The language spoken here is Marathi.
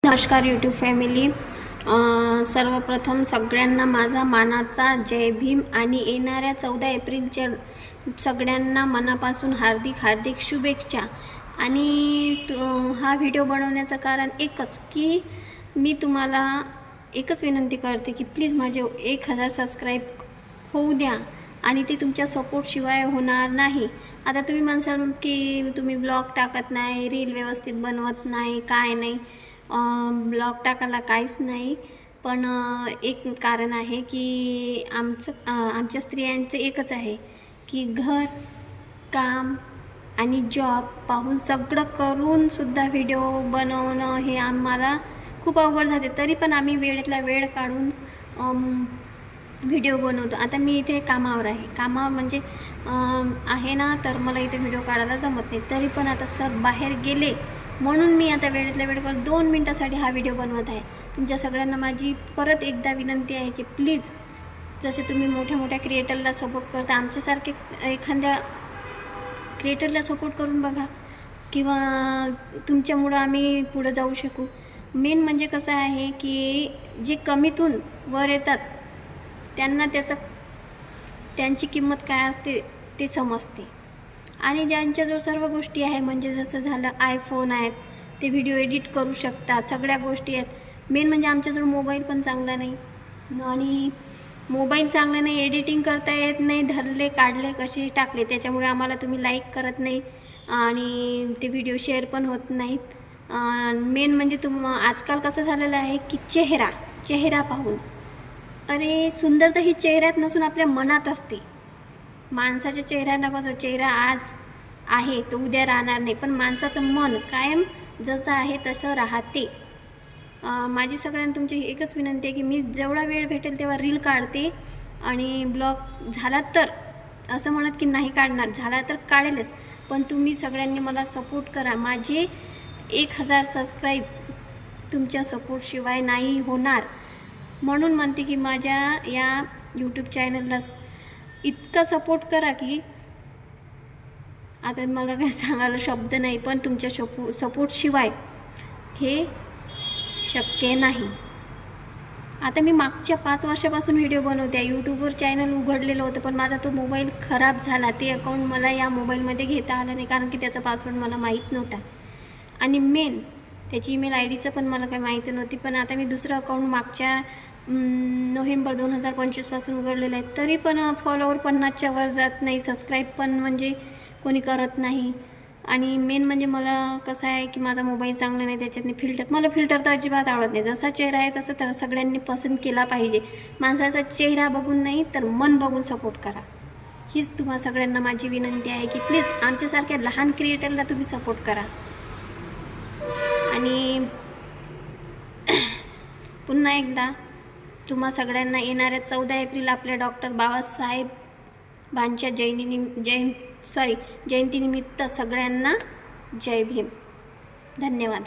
नमस्कार यूट्यूब फॅमिली। सर्वप्रथम सगळ्यांना माझा मानाचा जय भीम आणि येणाऱ्या 14 एप्रिलच्या सगळ्यांना मनापासून हार्दिक शुभेच्छा। आणि हा व्हिडिओ बनवण्याचं कारण एकच की मी तुम्हाला एकच विनंती करते की प्लीज माझे 1000 सबस्क्राईब होऊ द्या आणि ते तुमच्या सपोर्ट शिवाय होणार नाही। आता तुम्ही म्हणसाल की तुम्ही ब्लॉग टाकत नाही, रील व्यवस्थित बनवत नाही, काय नाही, ब्लॉग टाकायला काहीच नाही, पण एक कारण आहे की आमच्या स्त्रियांचं एकच आहे की घर काम आणि जॉब पाहून सगळं करून सुद्धा व्हिडिओ बनवणं हे आम्हाला खूप अवघड जाते। तरी पण आम्ही वेळेतला वेळ काढून व्हिडिओ बनवतो। आता मी इथे कामावर आहे, कामावर म्हणजे आहे ना, तर मला इथे व्हिडिओ काढायला जमत नाही। तरी पण आता सर बाहेर गेले म्हणून मी आता वेळेतला वेळ काढून 2 मिनिटासाठी हा व्हिडिओ बनवत आहे। तुमच्या सगळ्यांना माझी परत एकदा विनंती आहे की प्लीज जसे तुम्ही मोठ्या क्रिएटरला सपोर्ट करता, आमच्यासारखे एखाद्या क्रिएटरला सपोर्ट करून बघा किंवा तुमच्यामुळं आम्ही पुढे जाऊ शकू। मेन म्हणजे कसं आहे की जे कमीतून वर येतात त्यांना त्यांची किंमत काय असते ते समजते। आणि ज्यांच्याजवळ सर्व गोष्टी आहे, म्हणजे जसं झालं आयफोन आहेत, ते व्हिडिओ एडिट करू शकतात, सगळ्या गोष्टी आहेत। मेन म्हणजे आमच्याजवळ मोबाईल पण चांगला नाही, आणि मोबाईल चांगला नाही, एडिटिंग करता येत नाही, धरले काढले कसे टाकले त्याच्यामुळे आम्हाला तुम्ही लाईक करत नाही आणि ते व्हिडिओ शेअर पण होत नाहीत। मेन म्हणजे आजकाल कसं झालेलं आहे की चेहरा पाहून, अरे सुंदरता ही चेहऱ्यात नसून आपल्या मनात असते। माणसाच्या चेहऱ्याला कसं, चेहरा आज आहे तो उद्या राहणार नाही, पण माणसाचं मन कायम जसं आहे तसं राहते। माझी सगळ्यांना तुमची एकच विनंती आहे की मी जेवढा वेळ भेटेल तेव्हा रील काढते, आणि ब्लॉग झाला तर असं म्हणत की नाही काढणार, झाला तर काढेलच, पण तुम्ही सगळ्यांनी मला सपोर्ट करा। माझे 1000 सबस्क्राईब तुमच्या सपोर्टशिवाय नाही होणार, म्हणून म्हणते की माझ्या या यूट्यूब चॅनलला इतका सपोर्ट करा की आता मला काय सांगायला शब्द नाही, पण तुमच्या सपोर्टशिवाय हे शक्य नाही। आता मी मागच्या 5 वर्षापासून व्हिडिओ बनवते, यूट्यूबवर चॅनल उघडलेलं होतं, पण माझा तो मोबाईल खराब झाला, ते अकाउंट मला या मोबाईलमध्ये घेता आलं नाही कारण की त्याचा पासवर्ड मला माहीत नव्हता, आणि मेन त्याची ईमेल आयडीचं पण मला काही माहिती नव्हती। पण आता मी दुसरं अकाउंट मागच्या नोव्हेंबर 2025 पासून उघडलेलं आहे, तरी पण फॉलोवर 50च्या वर जात नाही, सबस्क्राईब पण म्हणजे कोणी करत नाही। आणि मेन म्हणजे मला कसं आहे की माझा मोबाईल चांगला नाही, त्याच्यातनी मला फिल्टर तर अजिबात आवडत नाही। जसा चेहरा आहे तसं सगळ्यांनी पसंत केला पाहिजे, माणसाचा चेहरा बघून नाही तर मन बघून सपोर्ट करा, हीच तुम्हा सगळ्यांना माझी विनंती आहे की प्लीज आमच्यासारख्या लहान क्रिएटरला तुम्ही सपोर्ट करा। आणि पुन्हा एकदा तुम्हा सगळ्यांना येणाऱ्या 14 एप्रिल आपल्या डॉक्टर बाबासाहेबांच्या जयंतीनिमित्त सगळ्यांना जय भीम। धन्यवाद।